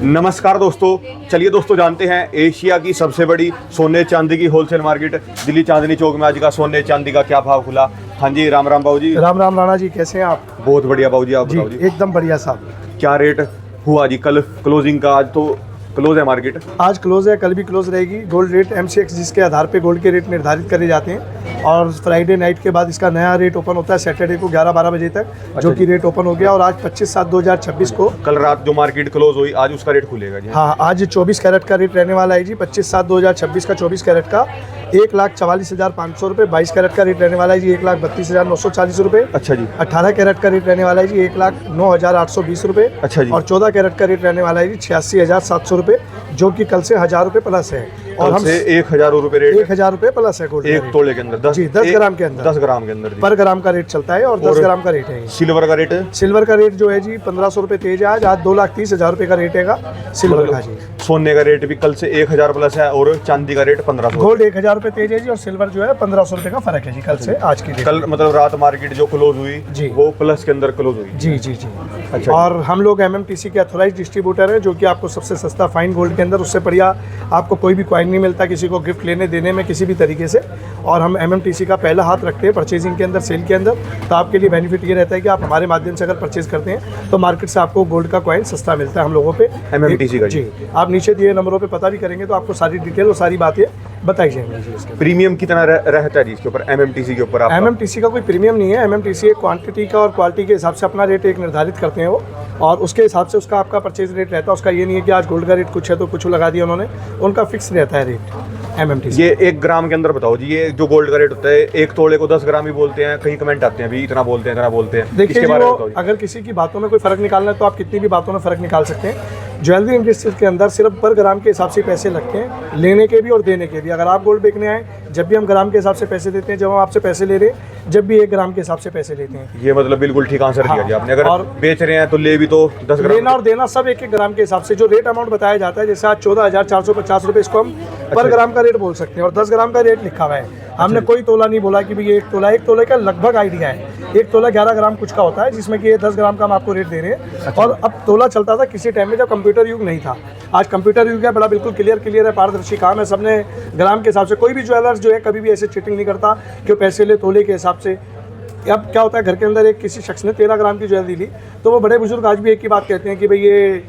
नमस्कार दोस्तों, चलिए दोस्तों जानते हैं एशिया की सबसे बड़ी सोने चांदी की होलसेल मार्केट दिल्ली चांदनी चौक में आज का सोने चांदी का क्या भाव खुला। हाँ जी, राम राम बाबू जी। राम राम राणा जी, कैसे हैं आप? बहुत बढ़िया बाबू जी, आप बताओ जी। एकदम बढ़िया साहब। क्या रेट हुआ जी कल क्लोजिंग का? आज तो क्लोज है मार्केट। आज क्लोज है, कल भी क्लोज रहेगी। गोल्ड रेट MCX जिसके आधार पे गोल्ड के रेट निर्धारित करे जाते हैं और फ्राइडे नाइट के बाद इसका नया रेट ओपन होता है सैटरडे को 11-12 बजे तक, जो कि रेट ओपन हो गया। और आज 25/7/2026 को कल रात जो मार्केट क्लोज हुई आज उसका रेट खुलेगा जी। हाँ, आज 24 कैरेट का रेट रहने वाला है जी। 25/7/2026 का 24 कैरेट का 1,44,500 रुपये। 22 कैरेट का रेट रहने वाला है जी 1,32,940 रुपये। अच्छा जी। 18 कैरेट का रेट रहने वाला है जी 1,09,820 रुपये। अच्छा जी। और 14 कैरेट का रेट रहने वाला है जी 86,700 रुपये, जो कि कल से 1,000 रुपये प्लस है। और हम 1,000 रुपये रेट, 1,000 रुपये प्लस है गोल्ड एक तोले के अंदर 10 ग्राम के अंदर 10 ग्राम के अंदर पर ग्राम का रेट चलता है और 10 ग्राम का रेट है। सिल्वर का रेट है? सिल्वर का रेट जो है जी 1,500 रुपये तेज है। आज 2,30,000 रुपये का रेट है सिल्वर का जी। सोने का रेट भी कल से 1,000 प्लस है और चांदी का रेट 1,500। गोल्ड 1,000 रुपये तेज है जी और सिल्वर जो है 1,500 रुपये का फर्क है जी कल से आज की। कल मतलब रात मार्केट जो क्लोज हुई जी, वो प्लस के अंदर क्लोज हुई जी जी जी। अच्छा। और हम लोग MMTC के अथोराइज डिस्ट्रीब्यूटर हैं, जो कि आपको सबसे सस्ता फाइन गोल्ड के अंदर, उससे बढ़िया आपको कोई भी कॉइन नहीं मिलता किसी को गिफ्ट लेने देने में किसी भी तरीके से। और हम MMTC का पहला हाथ रखते हैं परचेजिंग के अंदर, सेल के अंदर। तो आपके लिए बेनिफिट ये रहता है कि आप हमारे माध्यम से अगर परचेज करते हैं तो मार्केट से आपको गोल्ड का कॉइन सस्ता मिलता है हम लोगों पे MMTC का जी। आप नीचे दिए नंबरों पे पता भी करेंगे तो आपको सारी डिटेल और सारी बातें बताई जाएंगी जी। इसके प्रीमियम कितना रहता है जी इसके ऊपर MMTC के ऊपर? MMTC का कोई प्रीमियम नहीं है। MMTC एक क्वांटिटी का और क्वालिटी के हिसाब से अपना रेट एक निर्धारित करते हैं वो, और उसके हिसाब से उसका आपका परचेज रेट रहता है। उसका ये नहीं है कि आज गोल्ड का रेट कुछ है तो कुछ लगा दिया उन्होंने, उनका फिक्स रहता है रेट MMTC। ये 1 ग्राम के अंदर बताओ जी, ये जो गोल्ड का रेट होता है 1 तोले को 10 ग्राम ही बोलते हैं, कहीं कमेंट आते हैं भी इतना बोलते हैं इतना बोलते हैं। देखिए इसके जी, बारे में वो बताओ जी। अगर किसी की बातों में कोई फर्क निकालना है तो आप कितनी भी बातों में फर्क निकाल सकते हैं। ज्वेलरी इंडस्ट्री के अंदर सिर्फ पर ग्राम के हिसाब से पैसे लगते हैं, लेने के भी और देने के भी। अगर आप गोल्ड बेचने आए, जब भी हम ग्राम के हिसाब से पैसे देते हैं, जब हम आपसे पैसे ले रहे हैं, जब भी 1 ग्राम के हिसाब से पैसे लेते हैं। ये मतलब बिल्कुल ठीक आंसर दिया जी आपने। अगर और बेच रहे हैं तो ले भी तो 10 ग्राम, लेना और देना सब 1-1 ग्राम के हिसाब से जो रेट अमाउंट बताया जाता है। जैसे आज 14,450 रुपये, इसको हम पर ग्राम का रेट बोल सकते हैं और 10 ग्राम का रेट लिखा हुआ है। हमने कोई तोला नहीं बोला कि भाई ये 1 तोले का लगभग आइडिया है। 1 तोला 11 ग्राम कुछ का होता है, जिसमें कि ये 10 ग्राम का हम आपको रेट दे रहे हैं। और अब तोला चलता था किसी टाइम में जब कंप्यूटर युग नहीं था। आज कंप्यूटर युग है, बड़ा बिल्कुल क्लियर है, पारदर्शी काम है। सबने ग्राम के हिसाब से, कोई भी ज्वेलर्स जो है कभी भी ऐसे चीटिंग नहीं करता कि पैसे ले तोले के हिसाब से। अब क्या होता है, घर के अंदर एक किसी शख्स ने 13 ग्राम की ज्वेलरी ली, तो वो बड़े बुजुर्ग आज भी एक ही बात कहते हैं कि भाई ये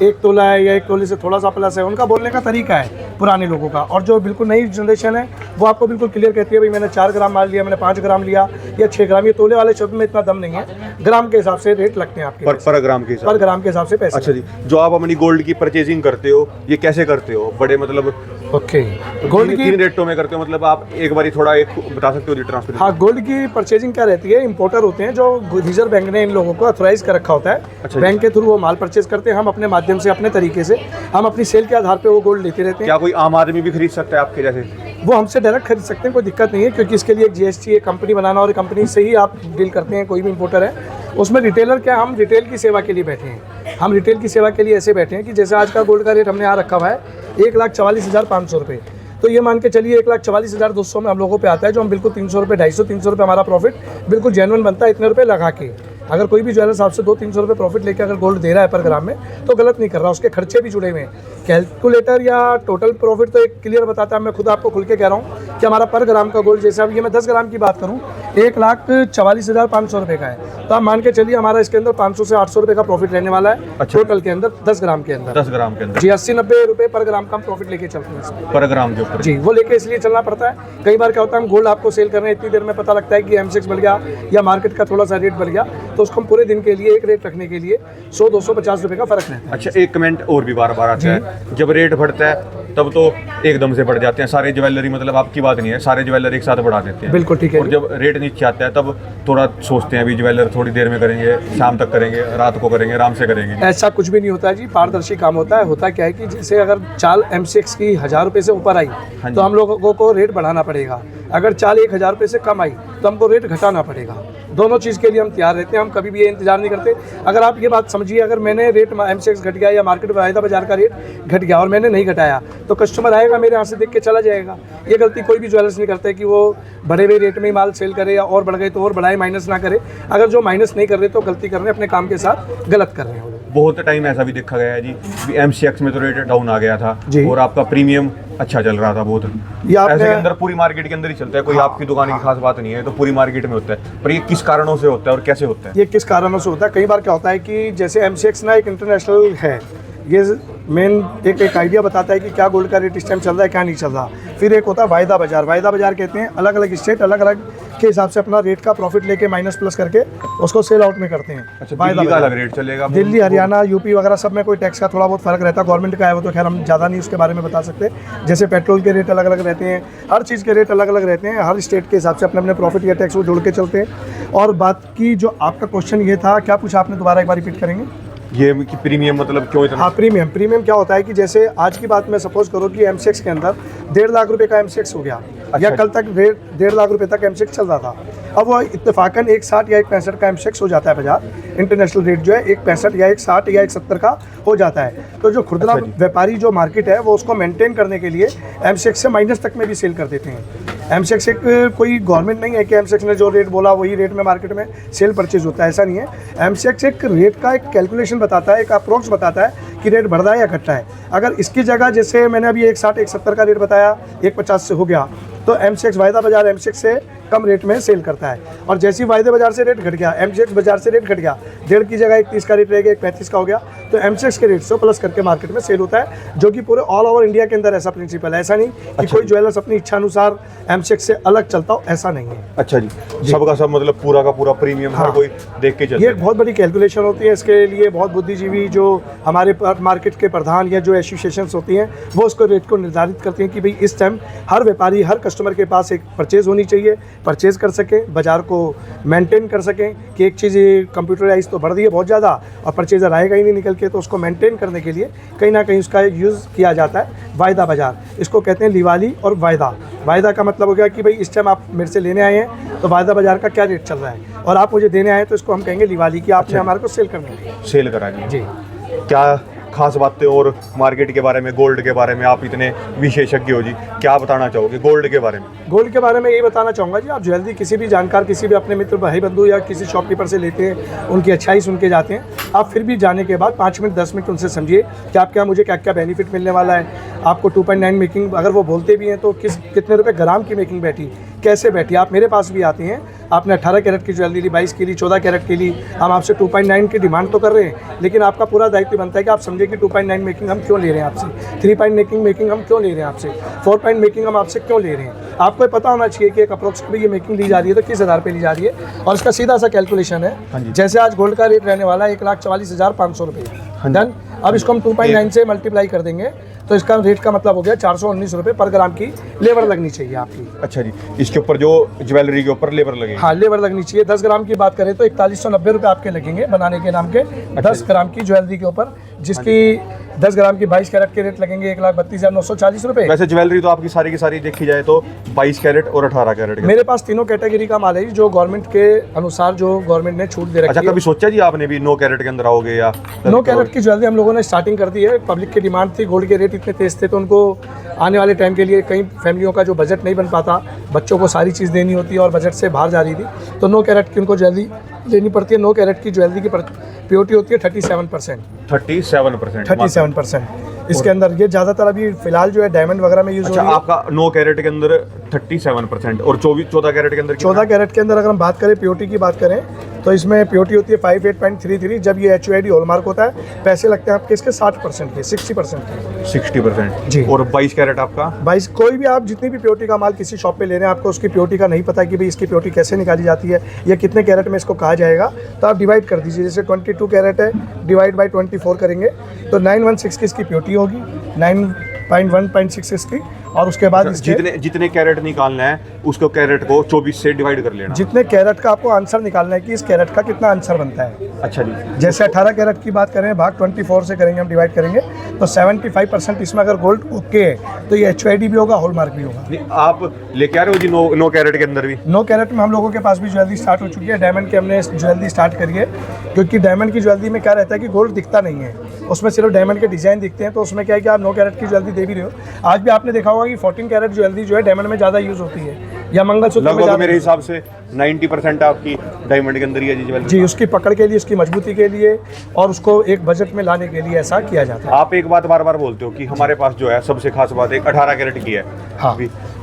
1 तोला है या 1 तोले से थोड़ा सा प्लस है। उनका बोलने का तरीका है पुराने लोगों का। और जो बिल्कुल नई जनरेशन है वो आपको बिल्कुल क्लियर कहती है भाई मैंने 4 ग्राम माल लिया, मैंने 5 ग्राम लिया या 6 ग्राम। ये तोले वाले शब्द में इतना दम नहीं है। ग्राम के हिसाब से रेट लगते हैं आपके पर ग्राम के हिसाब, पर ग्राम के हिसाब से पैसे। अच्छा जी। जो आप अपनी गोल्ड की परचेजिंग करते हो ये कैसे करते हो? बड़े मतलब ओके, गोल्ड की 3 रेटों में करते हो, मतलब आप एक बारी थोड़ा एक बता सकते हो ट्रांसफर? हाँ, गोल्ड की परचेजिंग क्या रहती है, इंपोर्टर होते हैं जो रिजर्व बैंक ने इन लोगों को अथोराइज कर रखा होता है। अच्छा, बैंक के थ्रू वो माल परचेज करते हैं। हम अपने माध्यम से अपने तरीके से हम अपनी सेल के आधार पे वो गोल्ड लेते रहते हैं। क्या कोई आम आदमी भी खरीद सकता है आपके जैसे? वो हमसे डायरेक्ट खरीद सकते हैं, कोई दिक्कत नहीं है, क्योंकि इसके लिए एक GST एक कंपनी बनाना और कंपनी से ही आप डील करते हैं। कोई भी इंपोर्टर है उसमें रिटेलर क्या, हम रिटेल की सेवा के लिए बैठे हैं। हम रिटेल की सेवा के लिए ऐसे बैठे हैं कि जैसे आज का गोल्ड का रेट हमने यहाँ रखा हुआ है 1,44,500 रुपये, तो ये मान के चलिए 1,44,200 में हम लोगों पे आता है, जो हम बिल्कुल 300 रुपये 250-300 रुपये हमारा प्रॉफिट बिल्कुल जेन्युइन बनता है इतने रुपये लगा के। अगर कोई भी ज्वेलर आपसे 200-300 रुपये प्रॉफिट लेकर अगर गोल्ड दे रहा है पर ग्राम में तो गलत नहीं कर रहा, उसके खर्चे भी जुड़े हुए हैं। कैलकुलेटर या टोटल प्रॉफिट तो एक क्लियर बताता है। मैं खुद आपको खुल के कह रहा हूँ कि हमारा पर ग्राम का गोल्ड, जैसे अब ये मैं 10 ग्राम की बात करूँ 1,44,500 रुपये का है, तो आप मान के चलिए हमारा इसके अंदर 500 से 800 रुपये का प्रॉफिट रहने वाला है। अच्छा। टोटल के अंदर 10 ग्राम के अंदर 10 ग्राम के अंदर जी 80-90 रुपये पर ग्राम का हम प्रॉफिट लेके चलते हैं पर ग्राम के ऊपर जी। वो लेके इसलिए चलना पड़ता है। कई बार क्या होता है, हम गोल्ड आपको सेल कर रहे हैं, इतनी देर में पता लगता है कि MCX बढ़ गया या मार्केट का थोड़ा सा रेट बढ़ गया, तो उसको हम पूरे दिन के लिए एक रेट रखने के लिए 100-250 रुपये का फर्क रहता है। अच्छा, एक कमेंट और भी बार बार आता है, जब रेट बढ़ता है तब तो एकदम से बढ़ जाते हैं सारे ज्वेलरी, मतलब आपकी बात नहीं है, सारे ज्वेलर एक साथ बढ़ा देते हैं। बिल्कुल ठीक है। और जब रेट नीचे आता है तब थोड़ा सोचते हैं अभी ज्वेलर थोड़ी देर में करेंगे, शाम तक करेंगे, रात को करेंगे, आराम से करेंगे। ऐसा कुछ भी नहीं होता है जी, पारदर्शी काम होता है। होता क्या है कि जैसे अगर चाल MCX की 1,000 रुपये से ऊपर आई तो हम लोगों को रेट बढ़ाना पड़ेगा। अगर चाल 1,000 रुपये से कम आई तो हमको रेट घटाना पड़ेगा। दोनों चीज़ के लिए हम तैयार रहते हैं। हम कभी भी ये इंतजार नहीं करते। अगर आप ये बात समझिए, अगर मैंने रेट MCX घट गया या मार्केट वायदा बाजार का रेट घट गया और मैंने नहीं घटाया तो कस्टमर आएगा मेरे यहाँ से देख के चला जाएगा। ये गलती कोई भी ज्वेलर्स नहीं करते कि वो बढ़े हुए रेट में ही माल सेल करे या और बढ़ गए तो और बढ़ाए, माइनस ना करे। अगर जो माइनस नहीं कर रहे तो गलती कर रहे हैं, अपने काम के साथ गलत कर रहे हैं वो लोग। बहुत टाइम ऐसा भी देखा गया है जी, MCX में तो रेट डाउन आ गया था जी। और आपका प्रीमियम अच्छा चल रहा था बहुत। ये आपने- ऐसे के अंदर पूरी मार्केट के अंदर ही चलता है, कोई आपकी दुकान की खास बात नहीं है, तो पूरी मार्केट में होता है। पर ये किस कारणों से होता है और कैसे होता है? ये किस कारणों से होता है? कई बार क्या होता है कि जैसे MCX ना एक इंटरनेशनल है, ये मेन एक आइडिया बताता है कि क्या गोल्ड का रेट इस टाइम चल रहा है, क्या नहीं चल रहा। फिर एक होता है वायदा बाजार। वायदा बाजार कहते हैं अलग अलग स्टेट अलग अलग के हिसाब से अपना रेट का प्रॉफिट लेके माइनस प्लस करके उसको सेल आउट में करते हैं। अच्छा, वायदा दिल्ली का बाजार। अलग रेट चलेगा? दिल्ली, हरियाणा, यूपी वगैरह सब में कोई टैक्स का थोड़ा बहुत फर्क रहता है। गवर्नमेंट का है वो तो खैर हम ज़्यादा नहीं उसके बारे में बता सकते। जैसे पेट्रोल के रेट अलग अलग रहते हैं, हर चीज़ के रेट अलग अलग रहते हैं, हर स्टेट के हिसाब से अपने अपने प्रॉफिट या टैक्स वो जोड़ के चलते हैं। और बात की जो आपका क्वेश्चन ये था, क्या पूछा आपने, दोबारा एक बार रिपीट करेंगे? ये कि प्रीमियम मतलब क्यों इतना? हाँ, प्रीमियम क्या होता है कि जैसे आज की बात में सपोज करो कि MCX के अंदर 1.5 लाख रुपए का MCX हो गया, अच्छा। या कल तक 1.5 लाख रुपए तक MCX चल रहा था। अब वो इत्तेफाकन 1.60 या 1.65 का MCX हो जाता है बाजार। इंटरनेशनल रेट जो है 1.65 या 1.60 या 1.70 का हो जाता है। तो जो खुदरा अच्छा जी। व्यापारी जो मार्केट है वो उसको मेंटेन करने के लिए MCX से माइनस तक में भी सेल कर देते हैं। MCX एक कोई गवर्नमेंट नहीं है कि MCX ने जो रेट बोला वही रेट में मार्केट में सेल परचेज होता है, ऐसा नहीं है। MCX एक रेट का एक कैलकुलेशन बताता है, एक अप्रोक्स बताता है कि रेट बढ़ रहा है या घट रहा है। अगर इसकी जगह जैसे मैंने अभी 1.60 1.70 का रेट बताया, 1.50 से हो गया, तो MCX वायदा बाजार MCX से कम रेट में सेल करता है। और जैसे ही वायदे बाजार से रेट घट गया, MCX बाजार से रेट घट गया, 1.5 की जगह 1.30 का रेट रहेगा, 1.35 का हो गया, तो MCX के रेट से प्लस करके मार्केट में सेल होता है। जो कि पूरे ऑल ओवर इंडिया के अंदर ऐसा प्रिंसिपल है। ऐसा नहीं कि कोई ज्वेलर्स अपनी इच्छा अनुसार MCX से अलग चलता हो, ऐसा नहीं है। अच्छा जी, सबका सब मतलब पूरा का पूरा प्रीमियम हर कोई देख के चलता ये है। एक बहुत बड़ी कैलकुलेशन होती है। इसके लिए बहुत बुद्धिजीवी जो हमारे मार्केट के प्रधान या जो एसोसिएशंस होती हैं वो उसको रेट को निर्धारित करते हैं कि भाई इस टाइम हर व्यापारी हर कस्टमर के पास एक परचेज होनी चाहिए, परचेज कर सके, बाजार को मेंटेन कर सकें कि एक चीज़ कंप्यूटराइज तो बढ़ रही है बहुत ज़्यादा और परचेजर आएगा ही नहीं निकल के, तो उसको मेंटेन करने के लिए कहीं ना कहीं उसका यूज़ किया जाता है वायदा बाजार। इसको कहते हैं लिवाली और वायदा। वायदा का मतलब हो गया कि भाई इस टाइम आप मेरे से लेने आए हैं तो वायदा बाजार का क्या रेट चल रहा है, और आप मुझे देने आए हैं तो इसको हम कहेंगे लिवाली की आपने हमारे को सेल करना है। सेल करानी जी। क्या खास बातें और मार्केट के बारे में, गोल्ड के बारे में आप इतने विशेषज्ञ हो जी, क्या बताना चाहोगे गोल्ड के बारे में? गोल्ड के बारे में यही बताना चाहूँगा जी, आप ज्वेलरी किसी भी जानकार, किसी भी अपने मित्र भाई बंधु या किसी शॉपकीपर से लेते हैं, उनकी अच्छाई सुन के जाते हैं। आप फिर भी जाने के बाद 5 मिनट 10 मिनट उनसे समझिए कि आप क्या मुझे क्या क्या बेनिफिट मिलने वाला है। आपको 2.9 मेकिंग अगर वो बोलते भी हैं तो कितने रुपए ग्राम की मेकिंग बैठी, कैसे बैठी। आप मेरे पास भी आते हैं, आपने 18 कैरेट की ज्वेलरी ली, 22 की ली, 14 कैरेट की ली, हम आपसे 2.9 की डिमांड तो कर रहे हैं, लेकिन आपका पूरा दायित्व बनता है कि आप समझे कि 2.9 मेकिंग हम क्यों ले रहे हैं आपसे, 3 पॉइंट मेकिंग हम क्यों ले रहे हैं आपसे, 4 पॉइंट मेकिंग हम आपसे क्यों ले रहे हैं। आपको पता होना चाहिए कि एक अप्रोक्सीमेटली ये मेकिंग ली जा रही है तो किस आधार पे ली जा रही है, और इसका सीधा सा कैलकुलेशन है। जैसे आज गोल्ड का रेट रहने वाला है 1,44,500 रुपये, डन। अब इसको हम 2.9 से मल्टीप्लाई कर देंगे तो इसका रेट का मतलब हो गया 419 रुपये पर ग्राम की लेबर लगनी चाहिए आपकी। अच्छा जी, इसके ऊपर जो ज्वेलरी के ऊपर लेबर लगेगी? हाँ, लेबर लगनी चाहिए। 10 ग्राम की बात करें तो 4190 रुपये आपके लगेंगे बनाने के नाम के 10 ग्राम की ज्वेलरी के ऊपर, जिसकी 10 ग्राम की 22 कैरेट के रेट लगेंगे 1,32,940 रुपये। वैसे ज्वेलरी तो आपकी सारी की सारी देखी जाए तो 22 कैरेट और 18 कैरेट का। मेरे पास तीनों कैटेगरी का माल है जो गवर्नमेंट के अनुसार जो गवर्नमेंट ने छूट दे रखी है। अच्छा, कभी सोचा जी आपने भी 9 कैरेट के अंदर आओगे या? 9 कैरेट की ज्वेलरी हम लोगों ने स्टार्टिंग कर दी है। पब्लिक की डिमांड थी, गोल्ड के रेट इतने तेज थे तो उनको आने वाले टाइम के लिए कई फैमिलियों का जो बजट नहीं बन पाता, बच्चों को सारी चीज़ देनी होती है और बजट से बाहर जा रही थी, तो 9 कैरेट की उनको ज्वेलरी लेनी पड़ती है। 9 कैरेट की ज्वेलरी की प्योरिटी होती है 37%। 37%। इसके अंदर ये ज़्यादातर अभी फिलहाल जो है डायमंड वगैरह में यूज़ हो अच्छा, रही है। आपका 9 कैरेट के अंदर 37% और 14 कैरेट के अंदर 14 कैरेट के अंदर अगर हम बात करें प्योरिटी की बात करें तो इसमें प्योरिटी होती है 58.33। जब ये HUID हॉलमार्क होता है पैसे लगते हैं आपके इसके 60% के, 60% के। 60% जी। और 22 कैरेट आपका? 22 कोई भी आप जितनी भी प्योरिटी का माल किसी शॉप पे ले रहे हैं, आपको उसकी प्योरिटी का नहीं पता कि भाई इसकी प्योरिटी कैसे निकाली जाती है या कितने कैरेट में इसको कहा जाएगा, तो आप डिवाइड कर दीजिए। जैसे 22 कैरेट है, डिवाइड बाई 24 करेंगे तो 916 की इसकी प्योरिटी होगी, 9.1.6 इसकी, और उसके बाद जितने कैरेट निकालना है उसको कैरेट को 24 से डिवाइड कर लेना। जितने कैरेट का आपको आंसर निकालना है कि इस कैरेट का कितना आंसर बनता है। अच्छा जी। जैसे 18 कैरेट की बात करें, भाग 24 से करेंगे हम, डिवाइड करेंगे तो 75% इसमें अगर गोल्ड ओके है तो ये HUID भी होगा, हॉलमार्क भी होगा। नहीं, आप लेके आ रहे हो जी 9 कैरेट के अंदर भी? 9 कैरेट में हम लोगों के पास भी ज्वेलरी स्टार्ट हो चुकी है। डायमंड की हमने ज्वेलरी स्टार्ट करी है, क्योंकि डायमंड की ज्वेलरी में क्या रहता है कि गोल्ड दिखता नहीं है, उसमें सिर्फ डायमंड के डिजाइन दिखते हैं। तो उसमें क्या है कि आप 9 कैरेट की ज्वेलरी दे भी रहे हो। आज भी आपने देखा होगा कि 14 कैरेट ज्वेलरी जो है डायमंड में ज़्यादा यूज़ होती है, या मंगलसूत्र में लगभग ज़्यादा मेरे हिसाब से 90% आपकी डायमंड के अंदर ही है जी ज्वेलरी। जी, उसकी पकड़ के लिए, उसकी मजबूती के लिए और उसको एक बजट में लाने के लिए ऐसा किया जाता है। आप एक बात बार बार बोलते हो कि हमारे पास जो है सबसे खास बात एक 18 कैरेट की है। हाँ,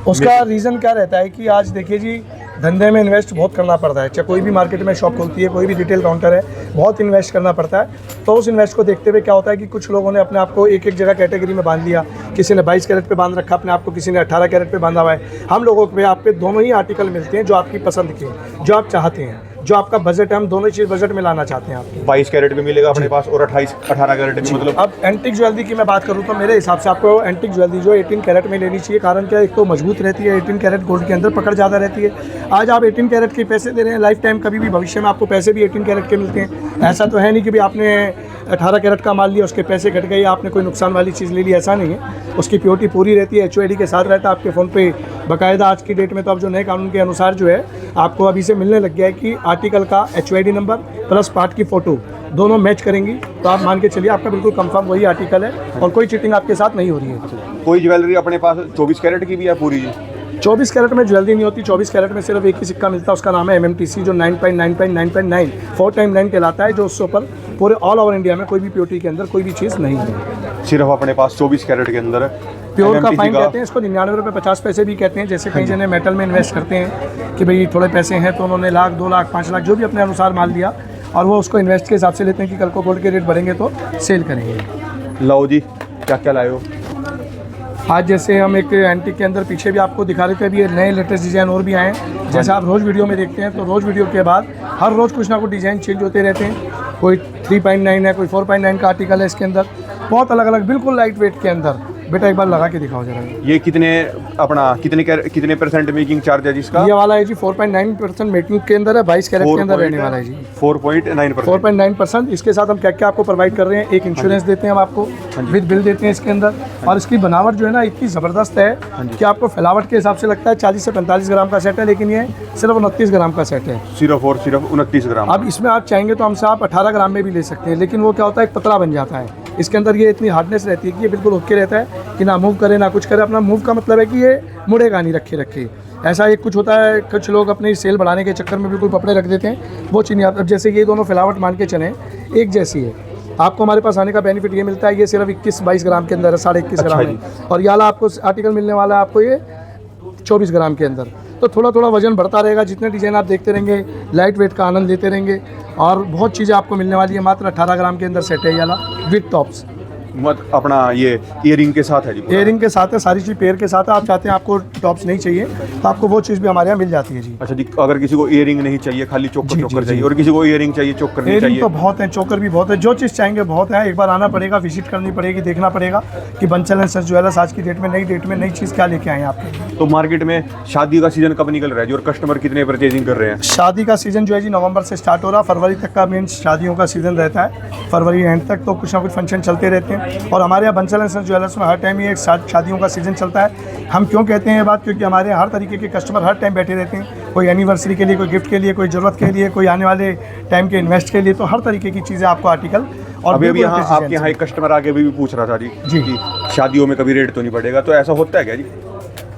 उसका रीज़न क्या रहता है कि आज देखिए जी, धंधे में इन्वेस्ट बहुत करना पड़ता है। चाहे कोई भी मार्केट में शॉप खुलती है, कोई भी रिटेल काउंटर है, बहुत इन्वेस्ट करना पड़ता है। तो उस इन्वेस्ट को देखते हुए क्या होता है कि कुछ लोगों ने अपने आप को एक एक जगह कैटेगरी में बांध लिया। किसी ने 22 कैरेट पे बांध रखा अपने आप को, किसी ने 18 कैरेट पे बांधा हुआ है। हम लोगों पे आप पे दोनों ही आर्टिकल मिलते हैं जो आपकी पसंद के, जो आप चाहते हैं, जो आपका बजट है, हम दोनों चीज़ बजट में लाना चाहते हैं आपके। 22 कैरेट में मिलेगा अपने पास और 18 कैरेट में, मतलब अब एंटिक ज्वेलरी की मैं बात करूँ तो मेरे हिसाब से आपको एंटिक ज्वेलरी जो 18 कैरेट में लेनी चाहिए। कारण क्या है, एक तो मजबूत रहती है, 18 कैरेट गोल्ड के अंदर पकड़ ज़्यादा रहती है। आज आप 18 कैरेट के पैसे दे रहे हैं, लाइफ टाइम कभी भी भविष्य में आपको पैसे भी 18 कैरेट के मिलते हैं। ऐसा तो है नहीं कि भाई आपने 18 कैरेट का माल लिया, उसके पैसे घट गए, आपने कोई नुकसान वाली चीज़ ले ली, ऐसा नहीं है। उसकी प्योरिटी पूरी रहती है, HOD के साथ रहता है आपके फ़ोन पे बाकायदा। आज की डेट में तो अब जो नए कानून के अनुसार जो है आपको अभी से मिलने लग गया है कि आर्टिकल का HOD नंबर प्लस पार्ट की फ़ोटो दोनों मैच करेंगी, तो आप मान के चलिए आपका बिल्कुल कंफर्म वही आर्टिकल है और कोई चीटिंग आपके साथ नहीं हो रही है। कोई ज्वेलरी अपने पास 24 कैरेट की भी है पूरी जी? 24 कैरेट में ज्वेलरी नहीं होती। 24 कैरेट में सिर्फ एक ही सिक्का मिलता है, उसका नाम है MMTC, जो 9.9.9.9 4 टाइम 9 कहलाता है, जो उससे ऊपर पूरे ऑल ओवर इंडिया में कोई भी प्योरिटी के अंदर कोई भी चीज़ नहीं है। सिर्फ अपने पास 24 कैरेट के अंदर प्योर का फाइन कहते हैं इसको, 99 रुपये 50 पैसे भी कहते हैं। जैसे कई जने मेटल में इन्वेस्ट करते हैं कि भाई थोड़े पैसे हैं तो उन्होंने लाख, 2 लाख, 5 लाख जो भी अपने अनुसार माल लिया और वो उसको इन्वेस्ट के हिसाब से लेते हैं कि कल को गोल्ड के रेट बढ़ेंगे तो सेल करेंगे। लो जी, क्या क्या लाए हो? आज जैसे हम एक एंटीक के अंदर पीछे भी आपको दिखा रहे थे, अभी ये नए लेटेस्ट डिज़ाइन और भी आए हैं। जैसे आप रोज़ वीडियो में देखते हैं तो रोज़ वीडियो के बाद हर रोज़ कुछ ना कुछ डिज़ाइन चेंज होते रहते हैं। कोई 3.9 है, कोई 4.9 का आर्टिकल है इसके अंदर, बहुत अलग अलग, बिल्कुल लाइट वेट के अंदर। बेटा एक बार लगा के दिखाओ जरा। ये कितने परसेंट मेकिंग चार्ज है जिसका? ये वाला है जी 4.9% मेकिंग के अंदर है, 22 कैरेट के अंदर रहने वाला है जी। 4.9%। इसके साथ हम क्या क्या आपको प्रोवाइड कर रहे हैं, एक इंश्योरेंस देते हैं हम आपको, विद बिल देते हैं इसके अंदर। और इसकी बनावट जो है ना इतनी ज़बरदस्त है कि आपको फैलावट के हिसाब से लगता है 40 से 45 ग्राम का सेट है, लेकिन ये सिर्फ 29 ग्राम का सेट है। सिर्फ 29 ग्राम। अब इसमें आप चाहेंगे तो हमसे आप 18 ग्राम में भी ले सकते हैं, लेकिन वो क्या होता है एक पतला बन जाता है। इसके अंदर ये इतनी हार्डनेस रहती है कि ये बिल्कुल ओके रहता है कि ना मूव करे ना कुछ करे। अपना मूव का मतलब है कि ये मुड़ेगा नहीं रखे रखे। ऐसा एक कुछ होता है, कुछ लोग अपनी सेल बढ़ाने के चक्कर में बिल्कुल पपड़े रख देते हैं, वो चीज़ नहीं। अब जैसे ये दोनों फैलावट मान के चलें एक जैसी है, आपको हमारे पास आने का बेनिफिट ये मिलता है, ये सिर्फ 21-22 ग्राम के अंदर है, 21.5 ग्राम है। और ये वाला आपको आर्टिकल मिलने वाला है आपको ये 24 ग्राम के अंदर। तो थोड़ा थोड़ा वजन बढ़ता रहेगा, जितने डिज़ाइन आप देखते रहेंगे, लाइट वेट का आनंद लेते रहेंगे और बहुत चीज़ें आपको मिलने वाली है। मात्र 18 ग्राम के अंदर सेट है ये वाला विद टॉप्स। मत अपना ये ईयरिंग के साथ है जी? ईयरिंग के साथ है, सारी चीज़ पेयर के साथ है। आप चाहते हैं आपको टॉप्स नहीं चाहिए तो आपको वो चीज़ भी हमारे यहाँ मिल जाती है जी। अच्छा जी, अगर किसी को ईयरिंग नहीं चाहिए, खाली चोकर चाहिए, और किसी को ईयरिंग चाहिए, चोकर नहीं चाहिए? तो बहुत है, चोकर भी बहुत है, जो चीज़ चाहेंगे बहुत है। एक बार आना पड़ेगा, विजिट करनी पड़ेगी, देखना पड़ेगा कि बंसल एंड सन्स ज्वेलर्स आज की डेट में, नई डेट में नई चीज़ क्या लेके आए हैं आपके। तो मार्केट में शादी का सीजन कब निकल रहा है जी, और कस्टमर कितने परचेजिंग कर रहे हैं? शादी का सीज़न जो है जी नवंबर से स्टार्ट हो रहा है, फरवरी तक का मेन शादियों का सीज़न रहता है। फरवरी एंड तक तो कुछ ना कुछ फंक्शन चलते रहते हैं और हमारे यहाँ बंसल एंड सन्स ज्वेलर्स में हर टाइम ये शादियों का सीज़न चलता है। हम क्यों कहते हैं ये बात, क्योंकि हमारे हर तरीके के कस्टमर हर टाइम बैठे रहते हैं। कोई एनिवर्सरी के लिए, कोई गिफ्ट के लिए, कोई ज़रूरत के लिए, कोई आने वाले टाइम के इन्वेस्ट के लिए, तो हर तरीके की चीज़ें आपको आर्टिकल। और अभी यहाँ आपके यहाँ एक कस्टमर आगे भी पूछ रहा था जी कि शादियों में कभी रेट तो नहीं बढ़ेगा, तो ऐसा होता है क्या जी?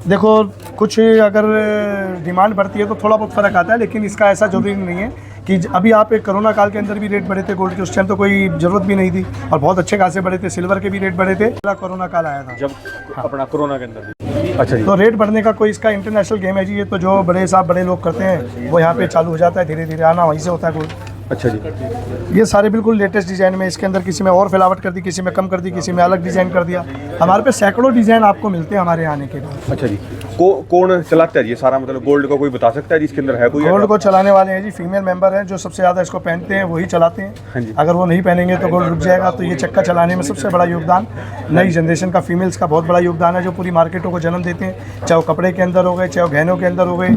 देखो, कुछ अगर डिमांड बढ़ती है तो थोड़ा बहुत फ़र्क आता है, लेकिन इसका ऐसा जरूरी नहीं है कि अभी आप एक कोरोना काल के अंदर भी रेट बढ़े थे गोल्ड के, उस टाइम तो कोई ज़रूरत भी नहीं थी और बहुत अच्छे खासे बढ़े थे। सिल्वर के भी रेट बढ़े थे, कोरोना काल आया था जब अपना कोरोना के अंदर भी। अच्छा जी, तो रेट बढ़ने का कोई इसका इंटरनेशनल गेम है जी। ये तो जो बड़े साहब बड़े लोग करते हैं वो यहाँ पे चालू हो जाता है, धीरे धीरे आना वहीं से होता है गोल्ड। अच्छा जी, ये सारे बिल्कुल लेटेस्ट डिज़ाइन में, इसके अंदर किसी में और फैलावट कर दी, किसी में कम कर दी, किसी में अलग डिज़ाइन कर दिया। हमारे पे सैकड़ों डिज़ाइन आपको मिलते हैं हमारे आने के बाद। अच्छा जी, कौन चलाता है ये सारा, मतलब गोल्ड का कोई बता सकता है जिसके अंदर है कोई? गोल्ड को चलाने वाले हैं जी फीमेल मेंबर हैं, जो सबसे ज़्यादा इसको पहनते हैं वही चलाते हाँ जी। हैं। अगर वो नहीं पहनेंगे तो गोल्ड रुक जाएगा। तो ये चक्का चलाने में सबसे बड़ा योगदान नई जनरेशन का फीमेल्स का बहुत बड़ा योगदान है, जो पूरी मार्केटों को जन्म देते हैं। चाहे वो कपड़े के अंदर हो गए, चाहे वो गहनों के अंदर हो गए,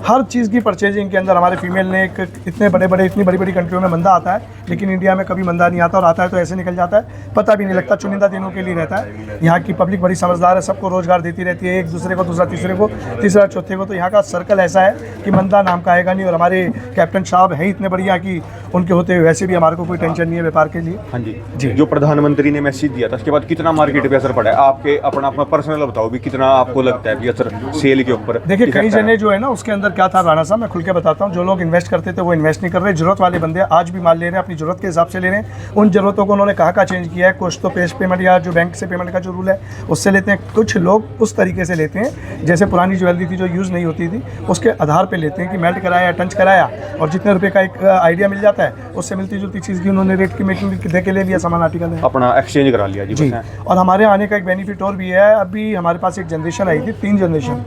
हर चीज़ की परचेजिंग के अंदर हमारे फीमेल ने एक इतनी बड़ी बड़ी कंट्रियों में मंदा आता है, लेकिन इंडिया में कभी मंदा नहीं आता, और आता है तो ऐसे निकल जाता है, पता भी नहीं लगता, चुनिंदा दिनों के लिए रहता है। यहाँ की पब्लिक बड़ी समझदार है, सबको रोजगार देती रहती है, एक दूसरे को दूसरा तीसरे दूसरे को, तीसरा चौथे को। तो यहाँ का सर्कल ऐसा है कि मंदा नाम का आएगा नहीं। और हमारे कैप्टन साहब हैं इतने बढ़िया कि उनके होते हुए वैसे भी हमारे को कोई टेंशन नहीं है व्यापार के लिए। हाँ जी। जो प्रधानमंत्री ने मैसेज दिया था उसके बाद कितना मार्केट पे असर पड़ा है? आपके अपना पर्सनल बताओ भी, कितना आपको लगता है भी असर सेल के ऊपर? देखिए कई जने जो है ना, उसके अंदर क्या था राणा साहब, मैं खुल के बताता हूँ। जो लोग इन्वेस्ट करते थे वो इन्वेस्ट नहीं कर रहे। जरूरत वाले बंदे आज भी माल ले रहे हैं, अपनी जरूरत के हिसाब से ले रहे हैं। उन जरूरतों को उन्होंने कहाँ चेंज किया है, कुछ तो पेश पेमेंट या जो बैंक से पेमेंट का जो रूल है उससे लेते हैं, कुछ लोग उस तरीके से लेते हैं जैसे पुरानी ज्वेलरी थी जो यूज़ नहीं होती थी उसके आधार पे लेते हैं कि मेल्ट कराया, टंच कराया और जितने रुपए का एक आइडिया मिल जाता है उससे मिलती जुलती चीज़ की उन्होंने रेट की मेकिंग दे के ले लिया, सामान आर्टिकल है अपना एक्सचेंज करा लिया जी। और हमारे आने का एक बेनिफिट और भी है। अभी हमारे पास एक जनरेशन आई थी, 3 जनरेशन,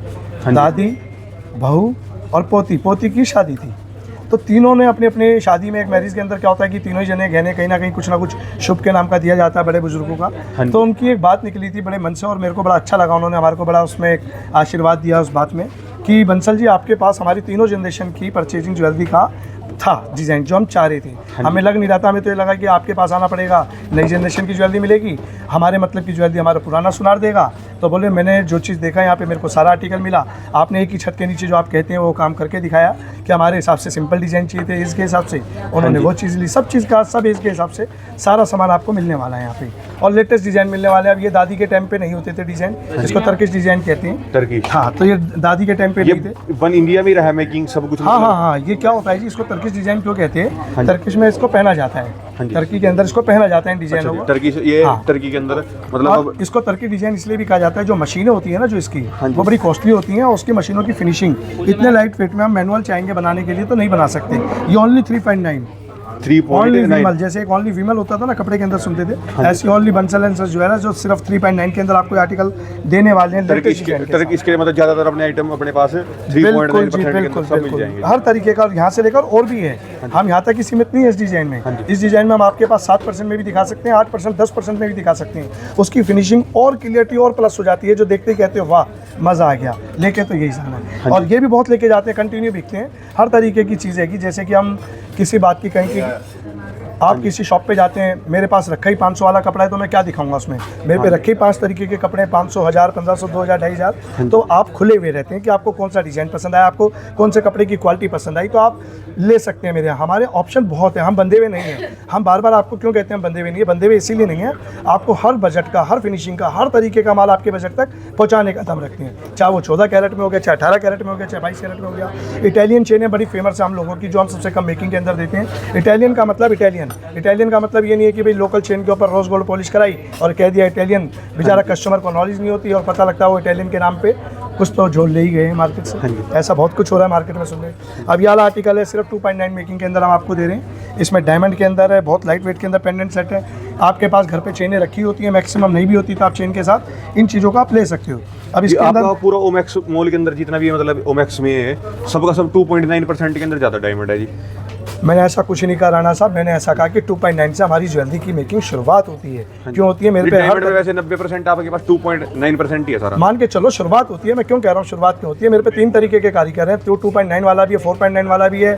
दादी, बहू और पोती। पोती की शादी थी तो तीनों ने अपने अपने शादी में, एक मैरिज के अंदर क्या होता है कि तीनों ही जने गहने कहीं ना कहीं कुछ ना कुछ शुभ के नाम का दिया जाता है बड़े बुजुर्गों का। तो उनकी एक बात निकली थी बड़े मन से और मेरे को बड़ा अच्छा लगा। उन्होंने हमारे को बड़ा उसमें एक आशीर्वाद दिया उस बात में कि बंसल जी आपके पास हमारी तीनों जनरेशन की परचेजिंग ज्वेलरी का था डिज़ाइन जो हम चाह रहे थे। हमें लग नहीं रहा था, हमें तो ये लगा कि आपके पास आना पड़ेगा, नई जनरेशन की ज्वेलरी मिलेगी, हमारे मतलब की ज्वेलरी हमारा पुराना सुनार देगा। तो बोले मैंने जो चीज़ देखा यहाँ पे मेरे को सारा आर्टिकल मिला, आपने एक ही छत के नीचे जो आप कहते हैं वो काम करके दिखाया कि हमारे हिसाब से सिंपल डिज़ाइन चाहिए थे, इसके हिसाब से उन्होंने वो चीज़ ली। सब चीज़ का सब इसके हिसाब से सारा सामान आपको मिलने वाला है यहाँ पे और लेटेस्ट डिज़ाइन मिलने वाले हैं। अब ये दादी के टाइम पे नहीं होते थे डिज़ाइन, इसको तर्किश डिज़ाइन कहते हैं। तर्किश, हाँ। तो ये दादी के टाइम पे नहीं थे, वन इंडिया में रहा मेकिंग सब कुछ। हाँ, ये क्या होता है जी, इसको तर्किश डिज़ाइन क्यों कहते हैं? तर्किश में इसको पहना जाता है, टर्की के अंदर इसको पहना जाता है डिजाइनों को। टर्की ये टर्की के अंदर मतलब इसको टर्की डिजाइन इसलिए भी कहा जाता है, जो मशीनें होती है ना जो इसकी वो बड़ी कॉस्टली होती हैं और उसकी मशीनों की फिनिशिंग इतने लाइट वेट में हम मैनुअल चाहेंगे बनाने के लिए तो नहीं बना सकते। ये ओनली 3.9 जैसे एक ओनली विमल होता था ना कपड़े के अंदर सुनते थे, ऐसी ओनली बंसल एंड सन्स जो है ना जो सिर्फ 3.9 के अंदर आपको आर्टिकल देने वाले हैं। टर्की इसके मतलब ज्यादातर अपने आइटम अपने पास 3.9% के अंदर सब मिल जाएंगे हर तरीके का। यहाँ से लेकर और भी है, हम यहाँ तक ही सीमित नहीं है इस डिजाइन में। इस डिजाइन में हम आपके पास 7% में भी दिखा सकते हैं, 8%, 10% में भी दिखा सकते हैं। उसकी फिनिशिंग और क्लियरिटी और प्लस हो जाती है, जो देखते ही कहते हो वाह मजा आ गया। लेके तो यही जाना है और ये भी बहुत लेके जाते हैं, कंटिन्यू बिकते हैं। हर तरीके की चीज़ है कि जैसे कि हम किसी बात की कहें कि आप किसी शॉप पे जाते हैं, मेरे पास रखा ही 500 वाला कपड़ा है तो मैं क्या दिखाऊंगा उसमें, मेरे पे रखे ही 5 तरीके के कपड़े, 500, 1000, 1500, 2000, 2500। तो आप खुले हुए रहते हैं कि आपको कौन सा डिज़ाइन पसंद आया, आपको कौन से कपड़े की क्वालिटी पसंद आई तो आप ले सकते हैं मेरे यहाँ। हमारे ऑप्शन बहुत है, हम बंधे हुए नहीं हैं। हम बार बार आपको क्यों कहते हैं बंधे हुए नहीं है? बंधे हुए इसीलिए नहीं है, आपको हर बजट का, हर फिनिशिंग का, हर तरीके का माल आपके बजट तक पहुँचाने का दम रखते हैं। चाहे वो 14 कैरेट में हो गया, चाहे 18 कैरेट में हो गया, चाहे 22 कैरेट में हो गया। इटालियन चेन है, बड़ी फेमस है हम लोगों की, जो हम सबसे कम मेकिंग के अंदर देते हैं। इटालियन का मतलब इटालियन का मतलब ये नहीं है कि भाई लोकल चेन के ऊपर रोज गोल्ड पॉलिश कराई और कह दिया इटालियन। बेचारा कस्टमर को नॉलेज नहीं होती और पता लगता है वो इटालियन के नाम पे कुछ तो झोल ले ही गए हैं मार्केट से। ऐसा बहुत कुछ हो रहा है मार्केट में सुनने। अब ये वाला आर्टिकल है सिर्फ 2.9 मेकिंग के अंदर हम आपको दे रहे हैं। इसमें डायमंड के अंदर है, बहुत लाइट वेट के अंदर पेंडेंट सेट है। आपके पास घर पे चेनें रखी होती हैं, मैक्सिमम नहीं भी होती तो आप चेन के साथ इन चीज़ों को आप ले सकते हो। अब इसके अंदर पूरा ओमेक्स मॉल के अंदर जितना भी मतलब ओमेक्स में है सबका सब 2.9% के अंदर ज़्यादा डायमंड है जी। मैंने ऐसा कुछ नहीं कहा राणा साहब, मैंने ऐसा कहा कि 2.9 से हमारी ज्वेलरी की मेकिंग शुरुआत होती है। क्यों होती है? मेरे पे हर वैसे 90% आपके पास 2.9% ही है सारा। मान के चलो शुरुआत होती है। मैं क्यों कह रहा हूँ शुरुआत क्यों होती है? मेरे पे 3 तरीके के कारीगर हैं, तो 2.9 वाला भी है, 4.9 वाला भी है,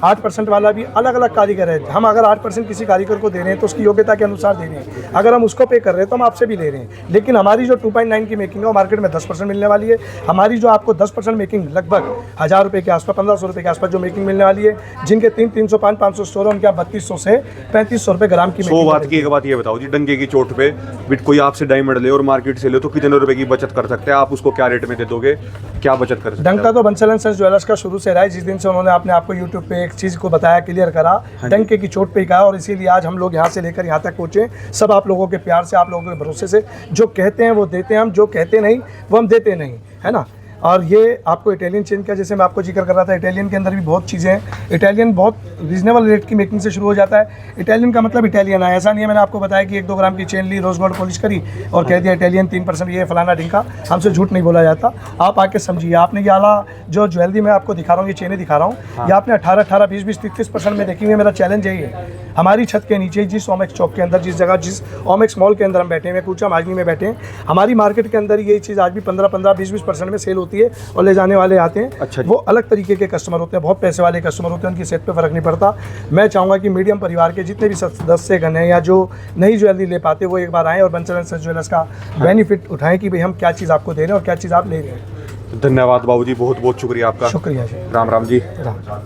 8% वाला भी, अलग अलग कारीगर है। हम अगर 8% किसी कारीगर को दे रहे हैं तो उसकी योग्यता के अनुसार दे रहे हैं। अगर हम उसको पे कर रहे हैं तो हम आपसे भी ले रहे हैं। लेकिन हमारी जो 2.9 की मेकिंग है वो मार्केट में 10% मिलने वाली है। हमारी जो आपको 10% मेकिंग लगभग 1000 रुपये के आसपास, 1500 रुपये के आसपास जो मेकिंग मिलने वाली है, जिनके 300, 500 स्टोर है उनके 3200 से 3500 रुपये ग्राम की मेकिंग। बात की एक बात ये बताओ जी, डंके की चोट पे बिट कोई आपसे डायमंड ले और मार्केट से ले तो कितने रुपए की बचत कर सकते हैं आप? उसको क्या रेट में दे दोगे, क्या बचत कर सकते हैं? डंका तो बंसल एंड सन्स ज्वेलर्स का शुरू से रहा है। जिस दिन से उन्होंने अपने आपको यूट्यूब पे एक चीज़ को बताया, क्लियर करा, डंके की चोट पे ही कहा और इसीलिए आज हम लोग यहाँ से लेकर यहाँ तक पहुँचे। सब आप लोगों के प्यार से, आप लोगों के भरोसे से। जो कहते हैं वो देते हैं हम, जो कहते नहीं वो हम देते नहीं, है ना। और ये आपको इटालियन चेन का, जैसे मैं आपको जिक्र कर रहा था, इटालियन के अंदर भी बहुत चीज़ें हैं। इटालियन बहुत रीजनेबल रेट की मेकिंग से शुरू हो जाता है। इटालियन का मतलब इटालियन है, ऐसा नहीं है मैंने आपको बताया कि 1-2 ग्राम की चेन ली, रोज गोल्ड पॉलिश करी और कह दिया इटालियन 3% ये फलाना ढिंका। हमसे झूठ नहीं बोला जाता, आप आके समझिए। आपने ये आला जो ज्वेलरी मैं आपको दिखा रहा हूँ, ये चेनें दिखा रहा हूँ, ये आपने 18, 20, 30% में देखी हुई है। मेरा चैलेंज यही है, हमारी छत के नीचे जिस ओमेक्स चौक के अंदर, जिस जगह, जिस ओमेक्स मॉल के अंदर हम बैठे हैं, कूचा माजनी में बैठे हैं, हमारी मार्केट के अंदर यही चीज़ आज भी 15, 20% में सेल होती है और ले जाने वाले आते हैं। अच्छा, वो अलग तरीके के कस्टमर होते हैं, बहुत पैसे वाले कस्टमर होते हैं, उनकी सेहत पे फर्क नहीं पड़ता। मैं चाहूँगा कि मीडियम परिवार के जितने भी सदस्यगण हैं या जो नई ज्वेलरी ले पाते वो एक बार आएँ और बंसल एंड सन्स ज्वेलर्स का बेनिफिट उठाएं कि भाई हम क्या चीज़ आपको दे रहे हैं और क्या चीज़ आप ले रहे हैं। धन्यवाद बाबूजी, बहुत बहुत शुक्रिया आपका। शुक्रिया जी। राम राम जी। राम।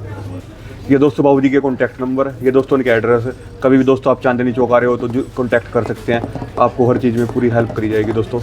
ये दोस्तों बाबूजी के कॉन्टैक्ट नंबर, ये दोस्तों इनके एड्रेस। कभी भी दोस्तों आप चांदनी चौक आ रहे हो तो कॉन्टैक्ट कर सकते हैं, आपको हर चीज़ में पूरी हेल्प करी जाएगी दोस्तों।